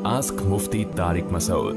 Ask Mufti Tariq Masood.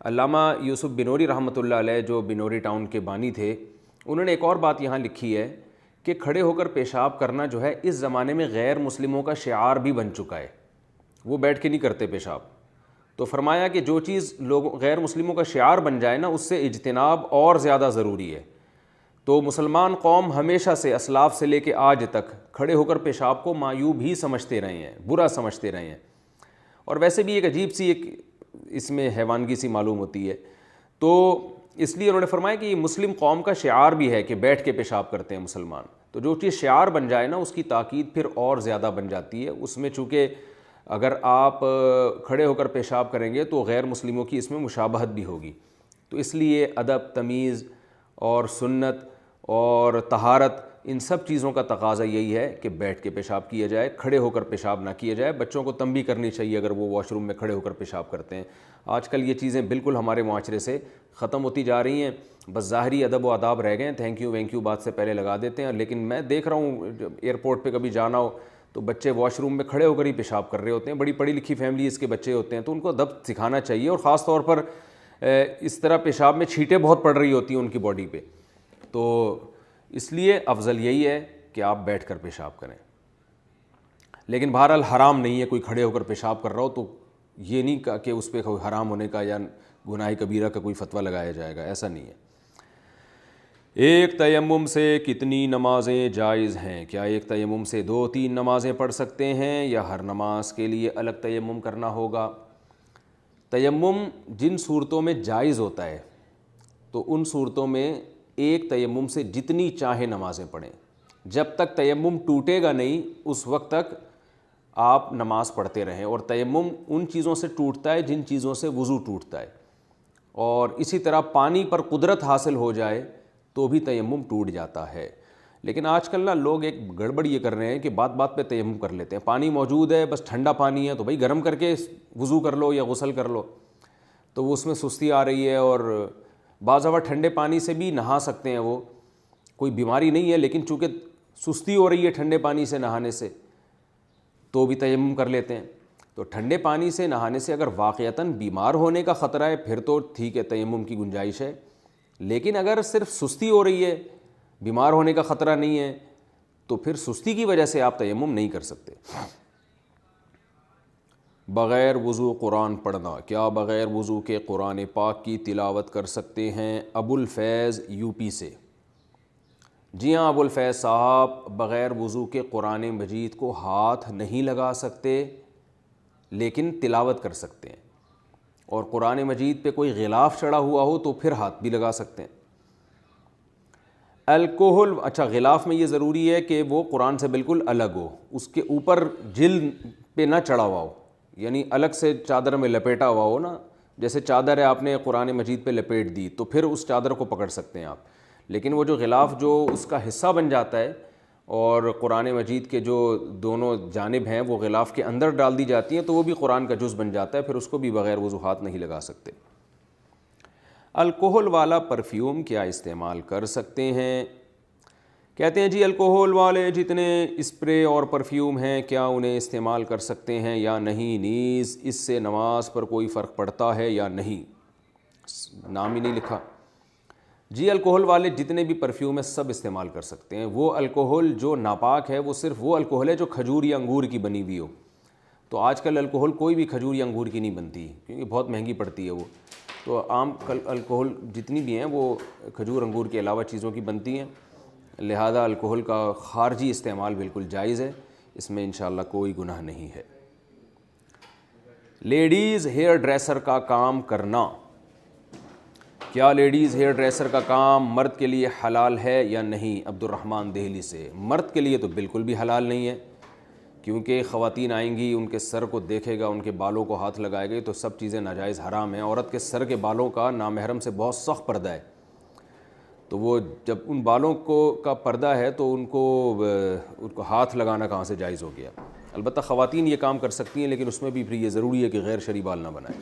علامہ یوسف بنوری رحمۃ اللہ علیہ جو بنوری ٹاؤن کے بانی تھے، انہوں نے ایک اور بات یہاں لکھی ہے کہ کھڑے ہو کر پیشاب کرنا جو ہے اس زمانے میں غیر مسلموں کا شعار بھی بن چکا ہے، وہ بیٹھ کے نہیں کرتے پیشاب۔ تو فرمایا کہ جو چیز غیر مسلموں کا شعار بن جائے نا، اس سے اجتناب اور زیادہ ضروری ہے۔ تو مسلمان قوم ہمیشہ سے اسلاف سے لے کے آج تک کھڑے ہو کر پیشاب کو معیوب ہی سمجھتے رہے ہیں، برا سمجھتے رہے ہیں، اور ویسے بھی ایک عجیب سی ایک اس میں حیوانگی سی معلوم ہوتی ہے۔ تو اس لیے انہوں نے فرمایا کہ یہ مسلم قوم کا شعار بھی ہے کہ بیٹھ کے پیشاب کرتے ہیں مسلمان۔ تو جو چیز شعار بن جائے نا، اس کی تاکید پھر اور زیادہ بن جاتی ہے۔ اس میں چونکہ اگر آپ کھڑے ہو کر پیشاب کریں گے تو غیر مسلموں کی اس میں مشابہت بھی ہوگی، تو اس لیے ادب، تمیز اور سنت اور طہارت، ان سب چیزوں کا تقاضا یہی ہے کہ بیٹھ کے پیشاب کیا جائے، کھڑے ہو کر پیشاب نہ کیا جائے۔ بچوں کو تنبیہ کرنی چاہیے اگر وہ واش روم میں کھڑے ہو کر پیشاب کرتے ہیں۔ آج کل یہ چیزیں بالکل ہمارے معاشرے سے ختم ہوتی جا رہی ہیں، بس ظاہری ادب و آداب رہ گئے ہیں، تھینک یو وینک یو بات سے پہلے لگا دیتے ہیں۔ لیکن میں دیکھ رہا ہوں جب ایئرپورٹ پہ کبھی جانا ہو تو بچے واش روم میں کھڑے ہو کر ہی پیشاب کر رہے ہوتے ہیں، بڑی پڑھی لکھی فیملیز کے بچے ہوتے ہیں، تو ان کو ادب سکھانا چاہیے، اور خاص طور پر اس طرح پیشاب میں چھینٹیں بہت پڑ رہی ہوتی ہیں ان کی باڈی پہ، تو اس لیے افضل یہی ہے کہ آپ بیٹھ کر پیشاب کریں۔ لیکن بہرحال حرام نہیں ہے، کوئی کھڑے ہو کر پیشاب کر رہا ہو تو یہ نہیں کہا کہ اس پہ کوئی حرام ہونے کا یا گناہ کبیرہ کا کوئی فتویٰ لگایا جائے گا، ایسا نہیں ہے۔ ایک تیمم سے کتنی نمازیں جائز ہیں؟ کیا ایک تیمم سے 2-3 نمازیں پڑھ سکتے ہیں یا ہر نماز کے لیے الگ تیمم کرنا ہوگا؟ تیمم جن صورتوں میں جائز ہوتا ہے تو ان صورتوں میں ایک تیمم سے جتنی چاہے نمازیں پڑھیں، جب تک تیمم ٹوٹے گا نہیں اس وقت تک آپ نماز پڑھتے رہیں۔ اور تیمم ان چیزوں سے ٹوٹتا ہے جن چیزوں سے وضو ٹوٹتا ہے، اور اسی طرح پانی پر قدرت حاصل ہو جائے تو بھی تیمم ٹوٹ جاتا ہے۔ لیکن آج کل لوگ ایک گڑبڑ یہ کر رہے ہیں کہ بات بات پہ تیمم کر لیتے ہیں، پانی موجود ہے، بس ٹھنڈا پانی ہے تو بھائی گرم کر کے وضو کر لو یا غسل کر لو، تو وہ اس میں سستی آ رہی ہے۔ اور بعض دفعہ ٹھنڈے پانی سے بھی نہا سکتے ہیں، وہ کوئی بیماری نہیں ہے، لیکن چونکہ سستی ہو رہی ہے ٹھنڈے پانی سے نہانے سے تو بھی تیمم کر لیتے ہیں۔ تو ٹھنڈے پانی سے نہانے سے اگر واقعتاً بیمار ہونے کا خطرہ ہے پھر تو ٹھیک ہے، تیمم کی گنجائش ہے، لیکن اگر صرف سستی ہو رہی ہے، بیمار ہونے کا خطرہ نہیں ہے، تو پھر سستی کی وجہ سے آپ تیمم نہیں کر سکتے۔ بغیر وضو قرآن پڑھنا، کیا بغیر وضو کے قرآن پاک کی تلاوت کر سکتے ہیں؟ ابو الفیض یو پی سے۔ جی ہاں ابو الفیض صاحب، بغیر وضو کے قرآن مجید کو ہاتھ نہیں لگا سکتے لیکن تلاوت کر سکتے ہیں، اور قرآن مجید پہ کوئی غلاف چڑھا ہوا ہو تو پھر ہاتھ بھی لگا سکتے ہیں۔ الکوہل، اچھا غلاف میں یہ ضروری ہے کہ وہ قرآن سے بالکل الگ ہو، اس کے اوپر جلد پہ نہ چڑھا ہوا ہو، یعنی الگ سے چادر میں لپیٹا ہوا ہو نا، جیسے چادر ہے آپ نے قرآن مجید پہ لپیٹ دی تو پھر اس چادر کو پکڑ سکتے ہیں آپ۔ لیکن وہ جو غلاف جو اس کا حصہ بن جاتا ہے اور قرآن مجید کے جو دونوں جانب ہیں وہ غلاف کے اندر ڈال دی جاتی ہیں تو وہ بھی قرآن کا جز بن جاتا ہے، پھر اس کو بھی بغیر وضو ہاتھ نہیں لگا سکتے۔ الکوہل والا پرفیوم کیا استعمال کر سکتے ہیں؟ کہتے ہیں جی الکوہل والے جتنے اسپرے اور پرفیوم ہیں کیا انہیں استعمال کر سکتے ہیں یا نہیں، نیز اس سے نماز پر کوئی فرق پڑتا ہے یا نہیں؟ نام ہی نہیں لکھا۔ جی الکوہل والے جتنے بھی پرفیوم ہیں سب استعمال کر سکتے ہیں۔ وہ الکوہل جو ناپاک ہے وہ صرف وہ الکوہل ہے جو کھجور یا انگور کی بنی ہوئی ہو، تو آج کل الکوہل کوئی بھی کھجور یا انگور کی نہیں بنتی کیونکہ بہت مہنگی پڑتی ہے وہ، تو عام الکوہل جتنی بھی ہیں وہ کھجور انگور کے علاوہ چیزوں کی بنتی ہیں، لہذا الکوہل کا خارجی استعمال بالکل جائز ہے، اس میں انشاءاللہ کوئی گناہ نہیں ہے۔ لیڈیز ہیئر ڈریسر کا کام کرنا، کیا لیڈیز ہیئر ڈریسر کا کام مرد کے لیے حلال ہے یا نہیں؟ عبد الرحمن دہلی سے۔ مرد کے لیے تو بالکل بھی حلال نہیں ہے، کیونکہ خواتین آئیں گی ان کے سر کو دیکھے گا، ان کے بالوں کو ہاتھ لگائے گا، تو سب چیزیں ناجائز حرام ہیں۔ عورت کے سر کے بالوں کا نامحرم سے بہت سخت پردہ ہے، تو وہ جب ان بالوں کا پردہ ہے تو ان کو ہاتھ لگانا کہاں سے جائز ہو گیا؟ البتہ خواتین یہ کام کر سکتی ہیں، لیکن اس میں بھی پھر یہ ضروری ہے کہ غیر شرعی بال نہ بنائیں۔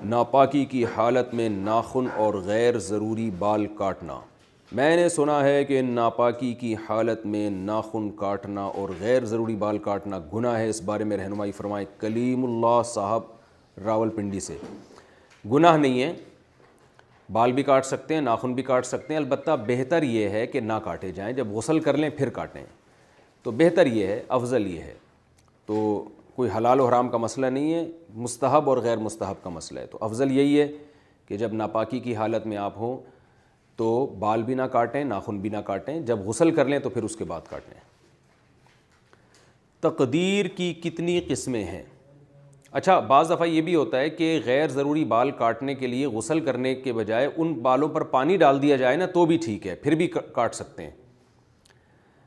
ناپاکی کی حالت میں ناخن اور غیر ضروری بال کاٹنا، میں نے سنا ہے کہ ناپاکی کی حالت میں ناخن کاٹنا اور غیر ضروری بال کاٹنا گناہ ہے، اس بارے میں رہنمائی فرمائیں۔ کلیم اللہ صاحب راول پنڈی سے۔ گناہ نہیں ہے، بال بھی کاٹ سکتے ہیں، ناخن بھی کاٹ سکتے ہیں، البتہ بہتر یہ ہے کہ نہ کاٹے جائیں، جب غسل کر لیں پھر کاٹیں، تو بہتر یہ ہے، افضل یہ ہے۔ تو کوئی حلال و حرام کا مسئلہ نہیں ہے، مستحب اور غیر مستحب کا مسئلہ ہے۔ تو افضل یہی ہے کہ جب ناپاکی کی حالت میں آپ ہوں تو بال بھی نہ کاٹیں، ناخن بھی نہ کاٹیں، جب غسل کر لیں تو پھر اس کے بعد کاٹیں۔ تقدیر کی کتنی قسمیں ہیں؟ اچھا، بعض دفعہ یہ بھی ہوتا ہے کہ غیر ضروری بال کاٹنے کے لیے غسل کرنے کے بجائے ان بالوں پر پانی ڈال دیا جائے نا تو بھی ٹھیک ہے، پھر بھی کاٹ سکتے ہیں۔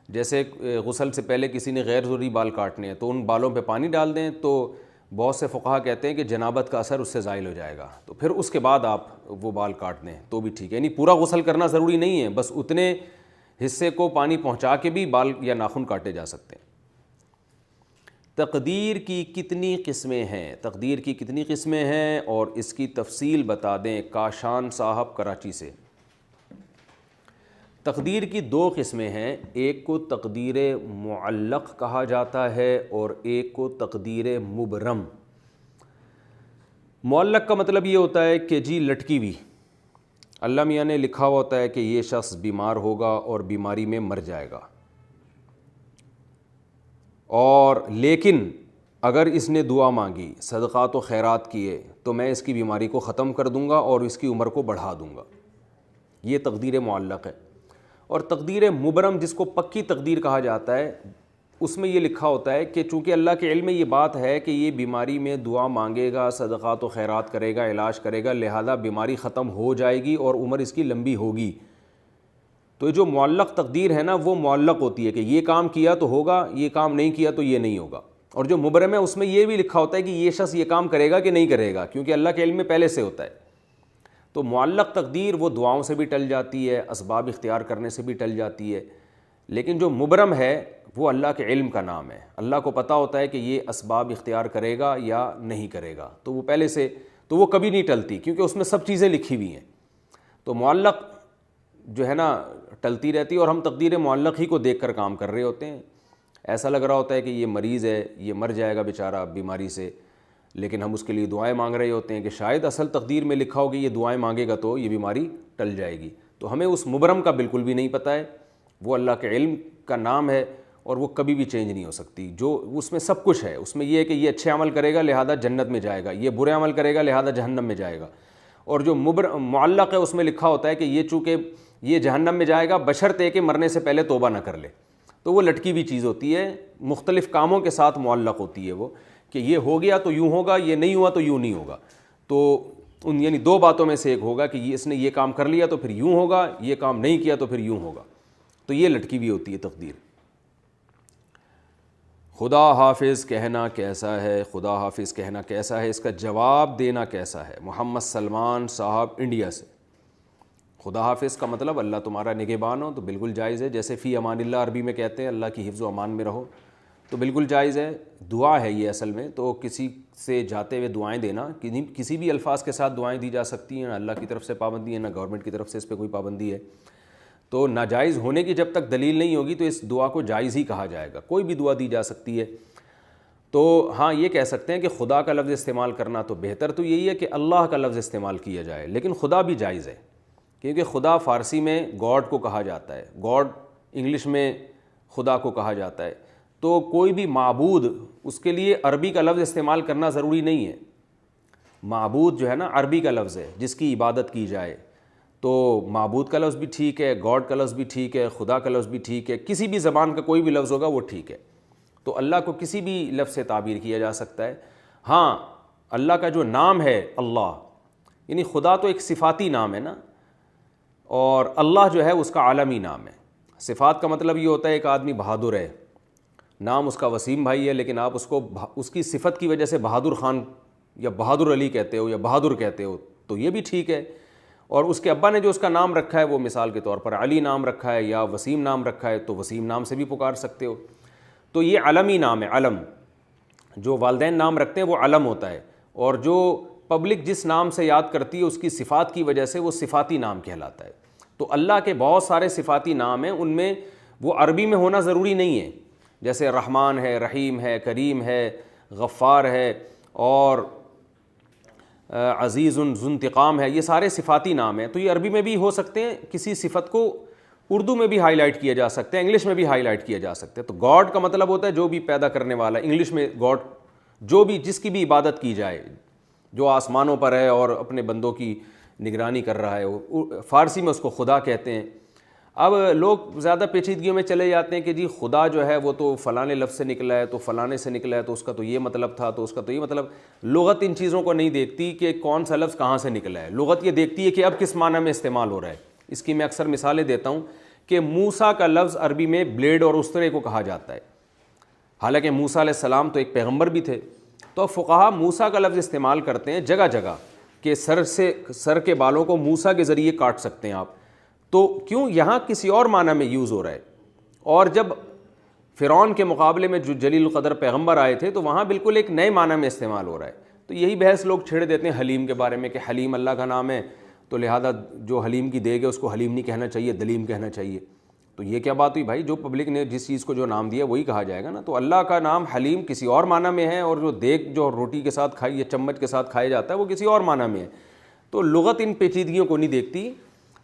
جیسے غسل سے پہلے کسی نے غیر ضروری بال کاٹنے ہیں تو ان بالوں پہ پانی ڈال دیں، تو بہت سے فقہا کہتے ہیں کہ جنابت کا اثر اس سے زائل ہو جائے گا، تو پھر اس کے بعد آپ وہ بال کاٹ دیں تو بھی ٹھیک ہے۔ یعنی پورا غسل کرنا ضروری نہیں ہے، بس اتنے حصے کو پانی پہنچا کے بھی بال یا ناخن کاٹے جا سکتے ہیں۔ تقدیر کی کتنی قسمیں ہیں؟ تقدیر کی کتنی قسمیں ہیں اور اس کی تفصیل بتا دیں۔ کاشان صاحب کراچی سے۔ تقدیر کی دو قسمیں ہیں، ایک کو تقدیر معلق کہا جاتا ہے اور ایک کو تقدیر مبرم۔ معلق کا مطلب یہ ہوتا ہے کہ جی لٹکی ہوئی، اللہ میاں نے لکھا ہوا ہوتا ہے کہ یہ شخص بیمار ہوگا اور بیماری میں مر جائے گا، اور لیکن اگر اس نے دعا مانگی، صدقات و خیرات کیے تو میں اس کی بیماری کو ختم کر دوں گا اور اس کی عمر کو بڑھا دوں گا۔ یہ تقدیر معلق ہے۔ اور تقدیر مبرم جس کو پکی تقدیر کہا جاتا ہے، اس میں یہ لکھا ہوتا ہے کہ چونکہ اللہ کے علم میں یہ بات ہے کہ یہ بیماری میں دعا مانگے گا، صدقات و خیرات کرے گا، علاج کرے گا، لہذا بیماری ختم ہو جائے گی اور عمر اس کی لمبی ہوگی۔ تو جو معلق تقدیر ہے نا وہ معلق ہوتی ہے کہ یہ کام کیا تو ہوگا، یہ کام نہیں کیا تو یہ نہیں ہوگا۔ اور جو مبرم ہے اس میں یہ بھی لکھا ہوتا ہے کہ یہ شخص یہ کام کرے گا کہ نہیں کرے گا، کیونکہ اللہ کے علم میں پہلے سے ہوتا ہے۔ تو معلق تقدیر وہ دعاؤں سے بھی ٹل جاتی ہے، اسباب اختیار کرنے سے بھی ٹل جاتی ہے، لیکن جو مبرم ہے وہ اللہ کے علم کا نام ہے، اللہ کو پتہ ہوتا ہے کہ یہ اسباب اختیار کرے گا یا نہیں کرے گا، تو وہ پہلے سے، تو وہ کبھی نہیں ٹلتی کیونکہ اس میں سب چیزیں لکھی ہوئی ہیں۔ تو معلق جو ہے نا ٹلتی رہتی ہے، اور ہم تقدیر معلق ہی کو دیکھ کر کام کر رہے ہوتے ہیں۔ ایسا لگ رہا ہوتا ہے کہ یہ مریض ہے، یہ مر جائے گا بیچارہ بیماری سے، لیکن ہم اس کے لیے دعائیں مانگ رہے ہوتے ہیں کہ شاید اصل تقدیر میں لکھا ہو کہ یہ دعائیں مانگے گا تو یہ بیماری ٹل جائے گی۔ تو ہمیں اس مبرم کا بالکل بھی نہیں پتہ ہے، وہ اللہ کے علم کا نام ہے اور وہ کبھی بھی چینج نہیں ہو سکتی۔ جو اس میں سب کچھ ہے، اس میں یہ ہے کہ یہ اچھے عمل کرے گا لہذا جنت میں جائے گا، یہ برے عمل کرے گا لہذا جہنم میں جائے گا۔ اور جو معلق ہے اس میں لکھا ہوتا ہے کہ یہ چونکہ یہ جہنم میں جائے گا بشرطے کہ مرنے سے پہلے توبہ نہ کر لے، تو وہ لٹکی ہوئی چیز ہوتی ہے، مختلف کاموں کے ساتھ معلق ہوتی ہے وہ، کہ یہ ہو گیا تو یوں ہوگا، یہ نہیں ہوا تو یوں نہیں ہوگا۔ تو ان یعنی دو باتوں میں سے ایک ہوگا کہ اس نے یہ کام کر لیا تو پھر یوں ہوگا، یہ کام نہیں کیا تو پھر یوں ہوگا، تو یہ لٹکی ہوئی ہوتی ہے تقدیر۔ خدا حافظ کہنا کیسا ہے؟ خدا حافظ کہنا کیسا ہے، اس کا جواب دینا کیسا ہے؟ محمد سلمان صاحب انڈیا سے۔ خدا حافظ کا مطلب اللہ تمہارا نگہبان ہو، تو بالکل جائز ہے، جیسے فی امان اللہ عربی میں کہتے ہیں اللہ کی حفظ و امان میں رہو، تو بالکل جائز ہے۔ دعا ہے یہ اصل میں، تو کسی سے جاتے ہوئے دعائیں دینا، کسی بھی الفاظ کے ساتھ دعائیں دی جا سکتی ہیں، نہ اللہ کی طرف سے پابندی ہے نہ گورنمنٹ کی طرف سے اس پہ کوئی پابندی ہے۔ تو ناجائز ہونے کی جب تک دلیل نہیں ہوگی تو اس دعا کو جائز ہی کہا جائے گا، کوئی بھی دعا دی جا سکتی ہے۔ تو ہاں یہ کہہ سکتے ہیں کہ خدا کا لفظ استعمال کرنا تو بہتر تو یہی ہے کہ اللہ کا لفظ استعمال کیا جائے، لیکن خدا بھی جائز ہے، کیونکہ خدا فارسی میں گاڈ کو کہا جاتا ہے، گاڈ انگلش میں خدا کو کہا جاتا ہے، تو کوئی بھی معبود اس کے لیے عربی کا لفظ استعمال کرنا ضروری نہیں ہے۔ معبود جو ہے نا عربی کا لفظ ہے جس کی عبادت کی جائے، تو معبود کا لفظ بھی ٹھیک ہے، گاڈ کا لفظ بھی ٹھیک ہے، خدا کا لفظ بھی ٹھیک ہے، کسی بھی زبان کا کوئی بھی لفظ ہوگا وہ ٹھیک ہے۔ تو اللہ کو کسی بھی لفظ سے تعبیر کیا جا سکتا ہے۔ ہاں اللہ کا جو نام ہے اللہ، یعنی خدا تو ایک صفاتی نام ہے نا، اور اللہ جو ہے اس کا عالمی نام ہے۔ صفات کا مطلب یہ ہوتا ہے ایک آدمی بہادر ہے، نام اس کا وسیم بھائی ہے، لیکن آپ اس کو اس کی صفت کی وجہ سے بہادر خان یا بہادر علی کہتے ہو یا بہادر کہتے ہو، تو یہ بھی ٹھیک ہے۔ اور اس کے ابا نے جو اس کا نام رکھا ہے وہ مثال کے طور پر علی نام رکھا ہے یا وسیم نام رکھا ہے، تو وسیم نام سے بھی پکار سکتے ہو۔ تو یہ علمی نام ہے، علم، جو والدین نام رکھتے ہیں وہ علم ہوتا ہے، اور جو پبلک جس نام سے یاد کرتی ہے اس کی صفات کی وجہ سے وہ صفاتی نام کہلاتا ہے۔ تو اللہ کے بہت سارے صفاتی نام ہیں، ان میں وہ عربی میں ہونا ضروری نہیں ہے، جیسے رحمان ہے، رحیم ہے، کریم ہے، غفار ہے، اور عزیز ذو انتقام ہے، یہ سارے صفاتی نام ہیں. تو یہ عربی میں بھی ہو سکتے ہیں، کسی صفت کو اردو میں بھی ہائی لائٹ کیا جا سکتا ہے، انگلش میں بھی ہائی لائٹ کیا جا سکتا ہے. تو گاڈ کا مطلب ہوتا ہے جو بھی پیدا کرنے والا، انگلش میں گاڈ جو بھی جس کی بھی عبادت کی جائے، جو آسمانوں پر ہے اور اپنے بندوں کی نگرانی کر رہا ہے. فارسی میں اس کو خدا کہتے ہیں. اب لوگ زیادہ پیچیدگیوں میں چلے جاتے ہیں کہ جی خدا جو ہے وہ تو فلاں لفظ سے نکلا ہے، تو فلاں سے نکلا ہے، تو اس کا تو یہ مطلب تھا، تو اس کا تو یہ مطلب. لغت ان چیزوں کو نہیں دیکھتی کہ کون سا لفظ کہاں سے نکلا ہے، لغت یہ دیکھتی ہے کہ اب کس معنی میں استعمال ہو رہا ہے. اس کی میں اکثر مثالیں دیتا ہوں کہ موسیٰ کا لفظ عربی میں بلیڈ اور استرے کو کہا جاتا ہے، حالانکہ موسیٰ علیہ السلام تو ایک پیغمبر بھی تھے. تو فقہا موسیٰ کا لفظ استعمال کرتے ہیں جگہ جگہ کہ سر کے بالوں کو موسیٰ کے ذریعے کاٹ سکتے ہیں آپ. تو کیوں؟ یہاں کسی اور معنی میں یوز ہو رہا ہے. اور جب فرعون کے مقابلے میں جو جلیل القدر پیغمبر آئے تھے تو وہاں بالکل ایک نئے معنی میں استعمال ہو رہا ہے. تو یہی بحث لوگ چھیڑ دیتے ہیں حلیم کے بارے میں کہ حلیم اللہ کا نام ہے، تو لہذا جو حلیم کی دیگ ہے اس کو حلیم نہیں کہنا چاہیے، دلیم کہنا چاہیے. تو یہ کیا بات ہوئی بھائی؟ جو پبلک نے جس چیز کو جو نام دیا وہی کہا جائے گا نا. تو اللہ کا نام حلیم کسی اور معنی میں ہے، اور جو دیگ جو روٹی کے ساتھ کھائی یا چمچ کے ساتھ کھایا جاتا ہے وہ کسی اور معنی میں ہے. تو لغت ان پیچیدگیوں کو نہیں دیکھتی.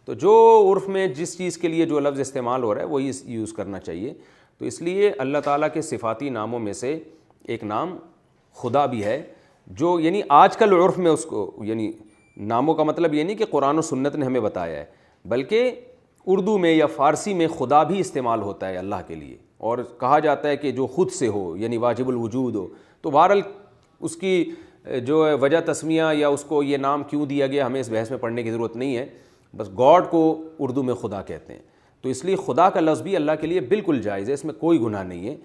تو جو عرف میں جس چیز کے لیے جو لفظ استعمال ہو رہا ہے وہی یوز کرنا چاہیے. تو اس لیے اللہ تعالیٰ کے صفاتی ناموں میں سے ایک نام خدا بھی ہے، جو یعنی آج کل عرف میں اس کو یعنی ناموں کا مطلب یہ نہیں کہ قرآن و سنت نے ہمیں بتایا ہے، بلکہ اردو میں یا فارسی میں خدا بھی استعمال ہوتا ہے اللہ کے لیے، اور کہا جاتا ہے کہ جو خود سے ہو یعنی واجب الوجود ہو. تو بہرحال اس کی جو وجہ تسمیہ یا اس کو یہ نام کیوں دیا گیا ہمیں اس بحث میں پڑھنے کی ضرورت نہیں ہے. بس گاڈ کو اردو میں خدا کہتے ہیں. تو اس لیے خدا کا لفظ بھی اللہ کے لیے بالکل جائز ہے، اس میں کوئی گناہ نہیں ہے.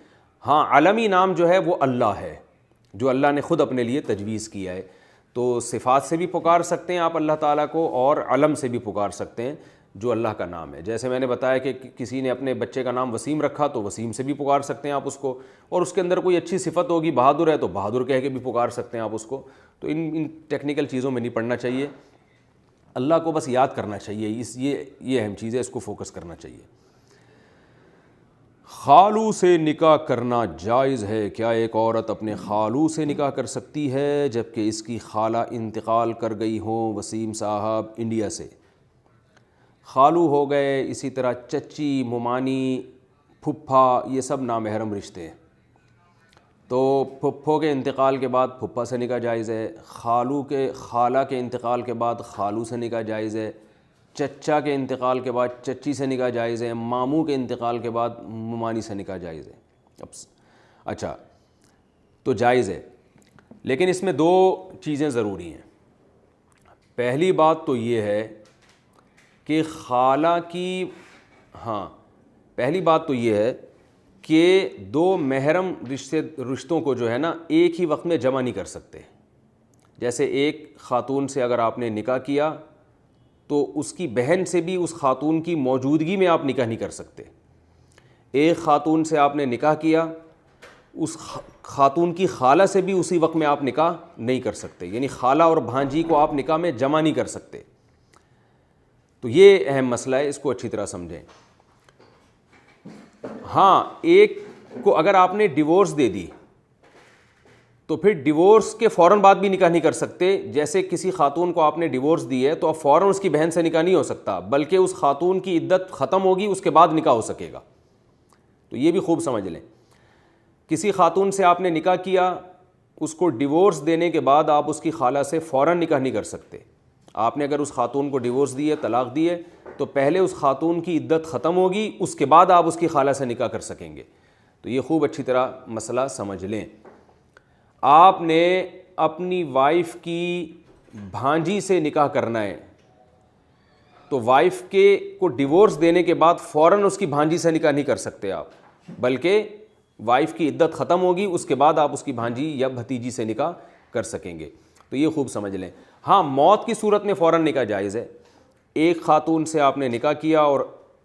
ہاں عالمی نام جو ہے وہ اللہ ہے، جو اللہ نے خود اپنے لیے تجویز کیا ہے. تو صفات سے بھی پکار سکتے ہیں آپ اللہ تعالیٰ کو، اور علم سے بھی پکار سکتے ہیں جو اللہ کا نام ہے. جیسے میں نے بتایا کہ کسی نے اپنے بچے کا نام وسیم رکھا تو وسیم سے بھی پکار سکتے ہیں آپ اس کو، اور اس کے اندر کوئی اچھی صفت ہوگی، بہادر ہے تو بہادر کہہ کے بھی پکار سکتے ہیں آپ اس کو. تو ان ٹیکنیکل چیزوں میں نہیں پڑھنا چاہیے، اللہ کو بس یاد کرنا چاہیے. یہ اہم چیز ہے، اس کو فوکس کرنا چاہیے. خالو سے نکاح کرنا جائز ہے؟ کیا ایک عورت اپنے خالو سے نکاح کر سکتی ہے جبکہ اس کی خالہ انتقال کر گئی ہو؟ وسیم صاحب انڈیا سے. خالو ہو گئے، اسی طرح چچی، ممانی، پھپھا، یہ سب نامحرم رشتے ہیں. تو پھپھو کے انتقال کے بعد پھپھا سے نکاح جائز ہے، خالہ کے انتقال کے بعد خالو سے نکاح جائز ہے، چچا کے انتقال کے بعد چچی سے نکاح جائز ہے، ماموں کے انتقال کے بعد ممانی سے نکاح جائز ہے. اچھا تو جائز ہے، لیکن اس میں دو چیزیں ضروری ہیں. پہلی بات تو یہ ہے کہ پہلی بات تو یہ ہے کہ دو محرم رشتوں کو جو ہے نا ایک ہی وقت میں جمع نہیں کر سکتے. جیسے ایک خاتون سے اگر آپ نے نکاح کیا تو اس کی بہن سے بھی اس خاتون کی موجودگی میں آپ نکاح نہیں کر سکتے. ایک خاتون سے آپ نے نکاح کیا، اس خاتون کی خالہ سے بھی اسی وقت میں آپ نکاح نہیں کر سکتے، یعنی خالہ اور بھانجی کو آپ نکاح میں جمع نہیں کر سکتے. تو یہ اہم مسئلہ ہے، اس کو اچھی طرح سمجھیں. ہاں ایک کو اگر آپ نے ڈیورس دے دی تو پھر ڈیورس کے فوراً بعد بھی نکاح نہیں کر سکتے. جیسے کسی خاتون کو آپ نے ڈیورس دی ہے تو اب فوراً اس کی بہن سے نکاح نہیں ہو سکتا، بلکہ اس خاتون کی عدت ختم ہوگی، اس کے بعد نکاح ہو سکے گا. تو یہ بھی خوب سمجھ لیں. کسی خاتون سے آپ نے نکاح کیا، اس کو ڈیورس دینے کے بعد آپ اس کی خالہ سے فوراً نکاح نہیں کر سکتے. آپ نے اگر اس خاتون کو ڈیورس دی ہے، طلاق دی ہے، تو پہلے اس خاتون کی عدت ختم ہوگی، اس کے بعد آپ اس کی خالہ سے نکاح کر سکیں گے. تو یہ خوب اچھی طرح مسئلہ سمجھ لیں. آپ نے اپنی وائف کی بھانجی سے نکاح کرنا ہے تو وائف کو ڈیورس دینے کے بعد فوراً اس کی بھانجی سے نکاح نہیں کر سکتے آپ، بلکہ وائف کی عدت ختم ہوگی، اس کے بعد آپ اس کی بھانجی یا بھتیجی سے نکاح کر سکیں گے. تو یہ خوب سمجھ لیں. ہاں موت کی صورت میں فوراً نکاح جائز ہے. ایک خاتون سے آپ نے نکاح کیا اور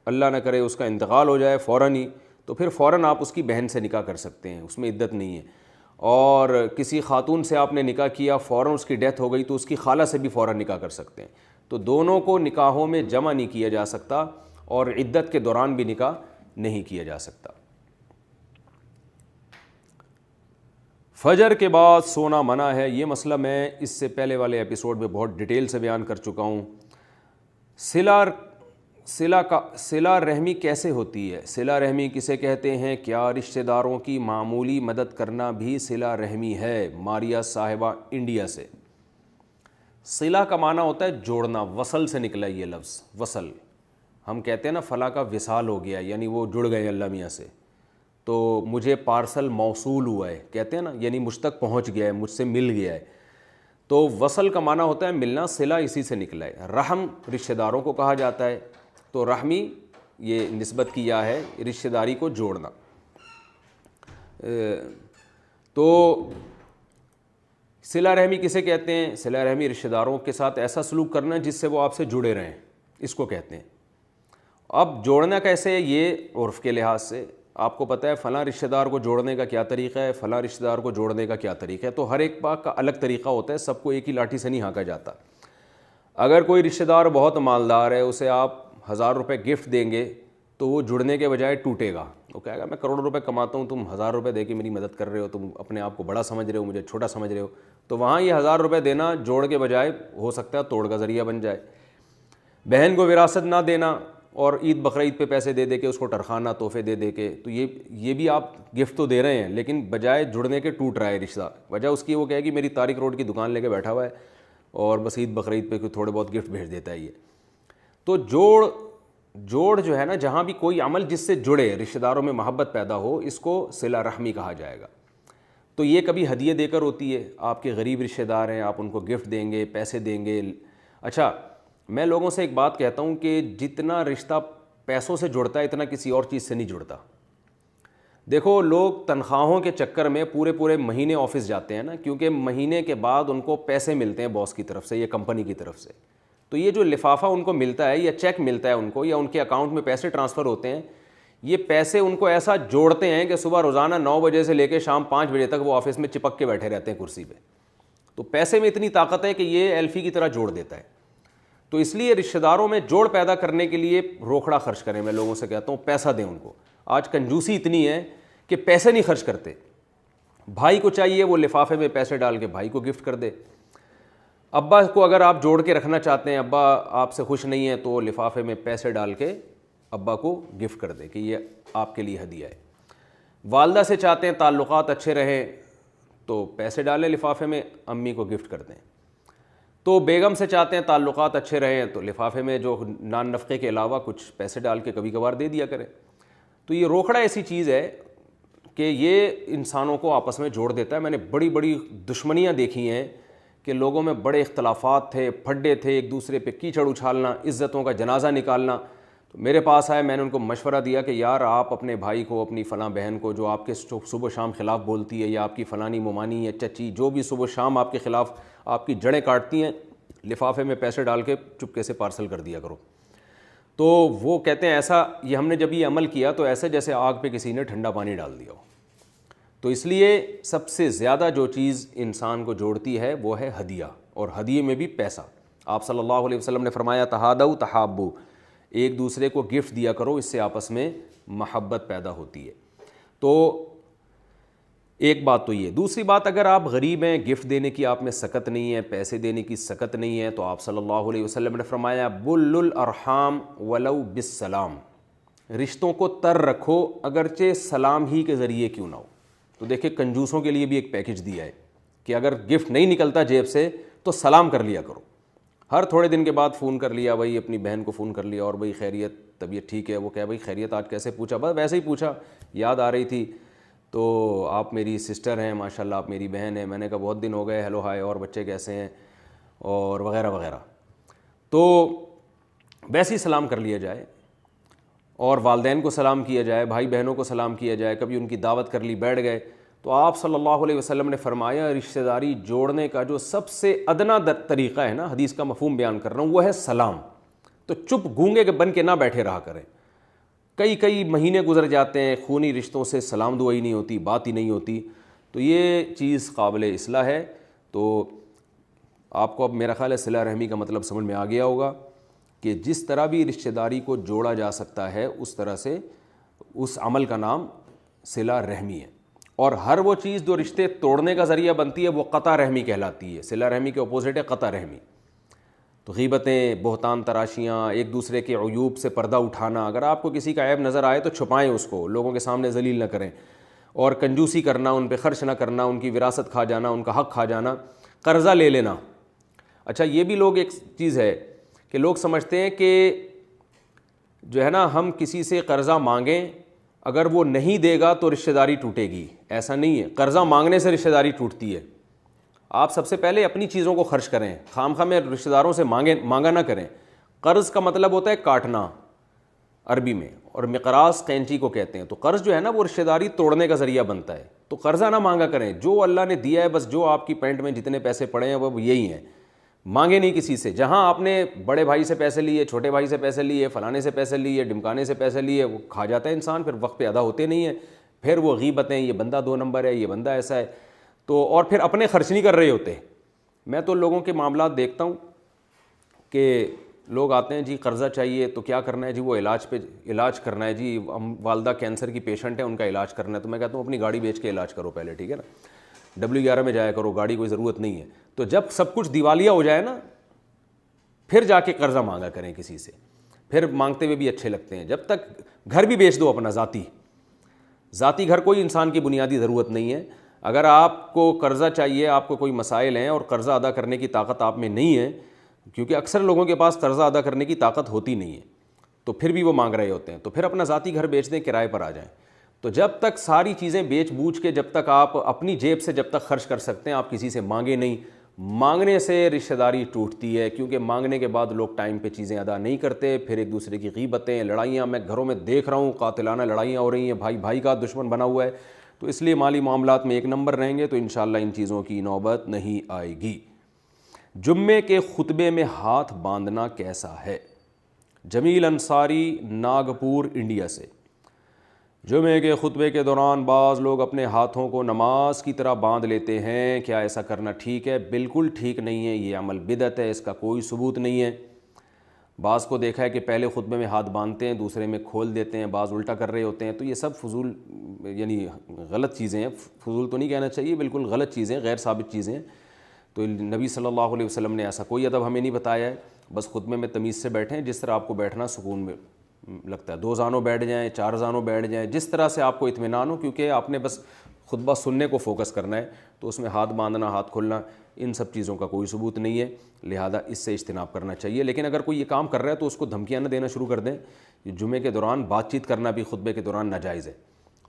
اللہ نہ کرے اس کا انتقال ہو جائے فوراً ہی، تو پھر فوراً آپ اس کی بہن سے نکاح کر سکتے ہیں، اس میں عدت نہیں ہے. اور کسی خاتون سے آپ نے نکاح کیا، فوراً اس کی ڈیتھ ہو گئی تو اس کی خالہ سے بھی فوراً نکاح کر سکتے ہیں. تو دونوں کو نکاحوں میں جمع نہیں کیا جا سکتا، اور عدت کے دوران بھی نکاح نہیں کیا جا سکتا. فجر کے بعد سونا منع ہے، یہ مسئلہ میں اس سے پہلے والے ایپیسوڈ میں بہت ڈیٹیل سے بیان کر چکا ہوں۔ صلہ رحمی کیسے ہوتی ہے؟ صلہ رحمی کسے کہتے ہیں؟ کیا رشتہ داروں کی معمولی مدد کرنا بھی صلہ رحمی ہے؟ ماریا صاحبہ انڈیا سے۔ صلہ کا معنی ہوتا ہے جوڑنا، وصل سے نکلا یہ لفظ، وصل۔ ہم کہتے ہیں نا فلاں کا وصال ہو گیا، یعنی وہ جڑ گئے اللہ میاں سے، تو مجھے پارسل موصول ہوا ہے کہتے ہیں نا، یعنی مجھ تک پہنچ گیا ہے، مجھ سے مل گیا ہے۔ تو وصل کا معنی ہوتا ہے ملنا، صلہ اسی سے نکلا ہے۔ رحم رشتہ داروں کو کہا جاتا ہے، تو رحمی یہ نسبت کیا ہے رشتہ داری کو جوڑنا۔ تو صلہ رحمی کسے کہتے ہیں؟ صلہ رحمی رشتہ داروں کے ساتھ ایسا سلوک کرنا جس سے وہ آپ سے جڑے رہیں، اس کو کہتے ہیں۔ اب جوڑنا کیسے ہے؟ یہ عرف کے لحاظ سے آپ کو پتہ ہے فلاں رشتہ دار کو جوڑنے کا کیا طریقہ ہے، فلاں رشتہ دار کو جوڑنے کا کیا طریقہ ہے، تو ہر ایک کا الگ طریقہ ہوتا ہے، سب کو ایک ہی لاٹھی سے نہیں ہانکا جاتا۔ اگر کوئی رشتہ دار بہت مالدار ہے، اسے آپ 1000 روپے گفٹ دیں گے تو وہ جڑنے کے بجائے ٹوٹے گا، وہ کہے گا میں کروڑوں روپے کماتا ہوں، تم 1000 روپے دے کے میری مدد کر رہے ہو، تم اپنے آپ کو بڑا سمجھ رہے ہو، مجھے چھوٹا سمجھ رہے ہو۔ تو وہاں یہ 1000 روپے دینا جوڑ کے بجائے ہو سکتا ہے توڑ کا ذریعہ بن جائے۔ بہن کو وراثت نہ دینا اور عید بقرعید پہ پیسے دے دے کے اس کو ٹرخانہ تحفے دے دے کے، تو یہ بھی آپ گفٹ تو دے رہے ہیں لیکن بجائے جڑنے کے ٹوٹ رہا ہے رشتہ۔ وجہ اس کی وہ کہے گی میری طارق روڈ کی دکان لے کے بیٹھا ہوا ہے اور بس عید بقرعید پہ تھوڑے بہت گفٹ بھیج دیتا ہے یہ۔ تو جوڑ جو ہے نا، جہاں بھی کوئی عمل جس سے جڑے، رشتہ داروں میں محبت پیدا ہو، اس کو صلہ رحمی کہا جائے گا۔ تو یہ کبھی ہدیے دے کر ہوتی ہے، آپ کے غریب رشتہ دار ہیں، آپ ان کو گفٹ دیں گے، پیسے دیں گے۔ اچھا، میں لوگوں سے ایک بات کہتا ہوں کہ جتنا رشتہ پیسوں سے جڑتا ہے اتنا کسی اور چیز سے نہیں جڑتا۔ دیکھو، لوگ تنخواہوں کے چکر میں پورے مہینے آفس جاتے ہیں نا، کیونکہ مہینے کے بعد ان کو پیسے ملتے ہیں باس کی طرف سے یا کمپنی کی طرف سے۔ تو یہ جو لفافہ ان کو ملتا ہے یا چیک ملتا ہے ان کو، یا ان کے اکاؤنٹ میں پیسے ٹرانسفر ہوتے ہیں، یہ پیسے ان کو ایسا جوڑتے ہیں کہ صبح روزانہ 9 بجے سے لے کے شام 5 بجے تک وہ آفس میں چپک کے بیٹھے رہتے ہیں کرسی پہ۔ تو پیسے میں اتنی طاقت ہے کہ یہ ایلفی کی طرح جوڑ دیتا ہے۔ تو اس لیے رشتہ داروں میں جوڑ پیدا کرنے کے لیے روکھڑا خرچ کریں، میں لوگوں سے کہتا ہوں پیسہ دیں ان کو۔ آج کنجوسی اتنی ہے کہ پیسے نہیں خرچ کرتے۔ بھائی کو چاہیے وہ لفافے میں پیسے ڈال کے بھائی کو گفٹ کر دے۔ ابا کو اگر آپ جوڑ کے رکھنا چاہتے ہیں، ابا آپ سے خوش نہیں ہے، تو لفافے میں پیسے ڈال کے ابا کو گفٹ کر دے کہ یہ آپ کے لیے ہدیہ ہے۔ والدہ سے چاہتے ہیں تعلقات اچھے رہیں تو پیسے ڈالیں لفافے میں، امی کو گفٹ کر دیں۔ تو بیگم سے چاہتے ہیں تعلقات اچھے رہیں تو لفافے میں جو نان نفقے کے علاوہ کچھ پیسے ڈال کے کبھی کبھار دے دیا کریں۔ تو یہ روکھڑا ایسی چیز ہے کہ یہ انسانوں کو آپس میں جوڑ دیتا ہے۔ میں نے بڑی دشمنیاں دیکھی ہیں کہ لوگوں میں بڑے اختلافات تھے، پھڈے تھے، ایک دوسرے پہ کیچڑ اچھالنا، عزتوں کا جنازہ نکالنا۔ تو میرے پاس آئے، میں نے ان کو مشورہ دیا کہ یار آپ اپنے بھائی کو، اپنی فلاں بہن کو جو آپ کے صبح و شام خلاف بولتی ہے، یا آپ کی فلانی ممانی یا چچی جو بھی صبح و شام آپ کے خلاف آپ کی جڑیں کاٹتی ہیں، لفافے میں پیسے ڈال کے چپکے سے پارسل کر دیا کرو۔ تو وہ کہتے ہیں ایسا، یہ ہم نے جب یہ عمل کیا تو ایسے جیسے آگ پہ کسی نے ٹھنڈا پانی ڈال دیا ہو۔ تو اس لیے سب سے زیادہ جو چیز انسان کو جوڑتی ہے وہ ہے ہدیہ، اور ہدیے میں بھی پیسہ۔ آپ صلی اللہ علیہ وسلم نے فرمایا تہادوا تحابوا، ایک دوسرے کو گفٹ دیا کرو، اس سے آپس میں محبت پیدا ہوتی ہے۔ تو ایک بات تو یہ۔ دوسری بات، اگر آپ غریب ہیں، گفٹ دینے کی آپ میں سکت نہیں ہے، پیسے دینے کی سکت نہیں ہے، تو آپ صلی اللہ علیہ وسلم نے فرمایا بل الارحام ولو بالسلام، رشتوں کو تر رکھو اگرچہ سلام ہی کے ذریعے کیوں نہ ہو۔ تو دیکھیں کنجوسوں کے لیے بھی ایک پیکج دیا ہے کہ اگر گفٹ نہیں نکلتا جیب سے تو سلام کر لیا کرو، ہر تھوڑے دن کے بعد فون کر لیا، بھائی اپنی بہن کو فون کر لیا، اور بھائی خیریت، طبیعت ٹھیک ہے؟ وہ کہا بھائی خیریت آج کیسے پوچھا؟ بس ویسے ہی پوچھا، یاد آ رہی تھی، تو آپ میری سسٹر ہیں، ماشاءاللہ آپ میری بہن ہیں۔ میں نے کہا بہت دن ہو گئے، ہیلو ہائے، اور بچے کیسے ہیں، اور وغیرہ وغیرہ۔ تو ویسے ہی سلام کر لیا جائے، اور والدین کو سلام کیا جائے، بھائی بہنوں کو سلام کیا جائے، کبھی ان کی دعوت کر لی، بیٹھ گئے۔ تو آپ صلی اللہ علیہ وسلم نے فرمایا رشتہ داری جوڑنے کا جو سب سے ادنا طریقہ ہے نا، حدیث کا مفہوم بیان کر رہا ہوں، وہ ہے سلام۔ تو چپ گونگے کے بن کے نہ بیٹھے رہا کریں۔ کئی مہینے گزر جاتے ہیں، خونی رشتوں سے سلام دعائی نہیں ہوتی، بات ہی نہیں ہوتی، تو یہ چیز قابل اصلاح ہے۔ تو آپ کو اب میرا خیال ہے صلہ رحمی کا مطلب سمجھ میں آ گیا ہوگا کہ جس طرح بھی رشتہ داری کو جوڑا جا سکتا ہے، اس طرح سے اس عمل کا نام صلہ رحمی ہے۔ اور ہر وہ چیز جو رشتے توڑنے کا ذریعہ بنتی ہے وہ قطع رحمی کہلاتی ہے. صلہ رحمی کے اپوزٹ ہے قطع رحمی. تو غیبتیں, بہتان تراشیاں, ایک دوسرے کے عیوب سے پردہ اٹھانا, اگر آپ کو کسی کا عیب نظر آئے تو چھپائیں اس کو, لوگوں کے سامنے ذلیل نہ کریں, اور کنجوسی کرنا, ان پہ خرچ نہ کرنا, ان کی وراثت کھا جانا, ان کا حق کھا جانا, قرضہ لے لینا. اچھا یہ بھی لوگ ایک چیز ہے کہ لوگ سمجھتے ہیں کہ جو ہے نا ہم کسی سے قرضہ مانگیں, اگر وہ نہیں دے گا تو رشتہ داری ٹوٹے گی. ایسا نہیں ہے, قرضہ مانگنے سے رشتہ داری ٹوٹتی ہے. آپ سب سے پہلے اپنی چیزوں کو خرچ کریں, خام خواہ میں رشتہ داروں سے مانگا نہ کریں. قرض کا مطلب ہوتا ہے کاٹنا عربی میں, اور مقراض قینچی کو کہتے ہیں. تو قرض جو ہے نا وہ رشتہ داری توڑنے کا ذریعہ بنتا ہے. تو قرضہ نہ مانگا کریں, جو اللہ نے دیا ہے بس, جو آپ کی پینٹ میں جتنے پیسے پڑے ہیں وہ یہی ہیں, مانگے نہیں کسی سے. جہاں آپ نے بڑے بھائی سے پیسے لیے, چھوٹے بھائی سے پیسے لیے, فلانے سے پیسے لیے, ڈمکانے سے پیسے لیے, وہ کھا جاتا ہے انسان, پھر وقت پہ ادا ہوتے نہیں ہیں, پھر وہ غیبتیں, یہ بندہ 2 نمبر ہے, یہ بندہ ایسا ہے, تو اور پھر اپنے خرچ نہیں کر رہے ہوتے. میں تو لوگوں کے معاملات دیکھتا ہوں کہ لوگ آتے ہیں جی قرضہ چاہیے تو کیا کرنا ہے جی, وہ علاج کرنا ہے جی, والدہ کینسر کی پیشنٹ ہے, ان کا علاج کرنا ہے. تو میں کہتا ہوں اپنی گاڑی بیچ کے علاج کرو پہلے, ٹھیک ہے نا, W11 میں جایا کرو, گاڑی کوئی ضرورت نہیں ہے. تو جب سب کچھ دیوالیہ ہو جائے نا, پھر جا کے قرضہ مانگا کریں کسی سے, پھر مانگتے ہوئے بھی اچھے لگتے ہیں. جب تک گھر بھی بیچ دو اپنا ذاتی گھر, کوئی انسان کی بنیادی ضرورت نہیں ہے. اگر آپ کو قرضہ چاہیے, آپ کو کوئی مسائل ہیں اور قرضہ ادا کرنے کی طاقت آپ میں نہیں ہے, کیونکہ اکثر لوگوں کے پاس قرضہ ادا کرنے کی طاقت ہوتی نہیں ہے, تو پھر بھی وہ مانگ رہے ہوتے ہیں, تو پھر اپنا ذاتی گھر بیچ دیں, کرائے پر آ جائیں. تو جب تک ساری چیزیں بیچ بوجھ کے, جب تک آپ اپنی جیب سے جب تک خرچ کر سکتے ہیں, آپ کسی سے مانگے نہیں. مانگنے سے رشتہ داری ٹوٹتی ہے, کیونکہ مانگنے کے بعد لوگ ٹائم پہ چیزیں ادا نہیں کرتے, پھر ایک دوسرے کی غیبتیں, لڑائیاں. میں گھروں میں دیکھ رہا ہوں قاتلانہ لڑائیاں ہو رہی ہیں, بھائی بھائی کا دشمن بنا ہوا ہے. تو اس لیے مالی معاملات میں 1 نمبر رہیں گے تو انشاءاللہ ان چیزوں کی نوبت نہیں آئے گی. جمعے کے خطبے میں ہاتھ باندھنا کیسا ہے؟ جمیل انصاری, ناگپور, انڈیا سے. جمعے کے خطبے کے دوران بعض لوگ اپنے ہاتھوں کو نماز کی طرح باندھ لیتے ہیں, کیا ایسا کرنا ٹھیک ہے؟ بالکل ٹھیک نہیں ہے, یہ عمل بدعت ہے, اس کا کوئی ثبوت نہیں ہے. بعض کو دیکھا ہے کہ پہلے خطبے میں ہاتھ باندھتے ہیں, دوسرے میں کھول دیتے ہیں, بعض الٹا کر رہے ہوتے ہیں. تو یہ سب فضول یعنی غلط چیزیں ہیں. فضول تو نہیں کہنا چاہیے, بالکل غلط چیزیں, غیر ثابت چیزیں. تو نبی صلی اللہ علیہ وسلم نے ایسا کوئی ادب ہمیں نہیں بتایا ہے. بس خطبے میں تمیز سے بیٹھیں, جس طرح آپ کو بیٹھنا سکون میں لگتا ہے. 2 زانوں بیٹھ جائیں, 4 زانوں بیٹھ جائیں, جس طرح سے آپ کو اطمینان ہو, کیونکہ آپ نے بس خطبہ سننے کو فوکس کرنا ہے. تو اس میں ہاتھ باندھنا, ہاتھ کھولنا, ان سب چیزوں کا کوئی ثبوت نہیں ہے, لہذا اس سے اجتناب کرنا چاہیے. لیکن اگر کوئی یہ کام کر رہا ہے تو اس کو دھمکیاں نہ دینا شروع کر دیں. جمعے کے دوران بات چیت کرنا بھی خطبے کے دوران ناجائز ہے.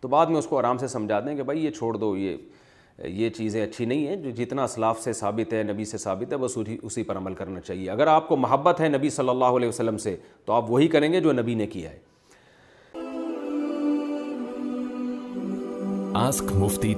تو بعد میں اس کو آرام سے سمجھا دیں کہ بھائی یہ چھوڑ دو, یہ چیزیں اچھی نہیں ہیں. جو جتنا اسلاف سے ثابت ہے, نبی سے ثابت ہے, بس اسی پر عمل کرنا چاہیے. اگر آپ کو محبت ہے نبی صلی اللہ علیہ وسلم سے تو آپ وہی کریں گے جو نبی نے کیا ہے. آسک مفتی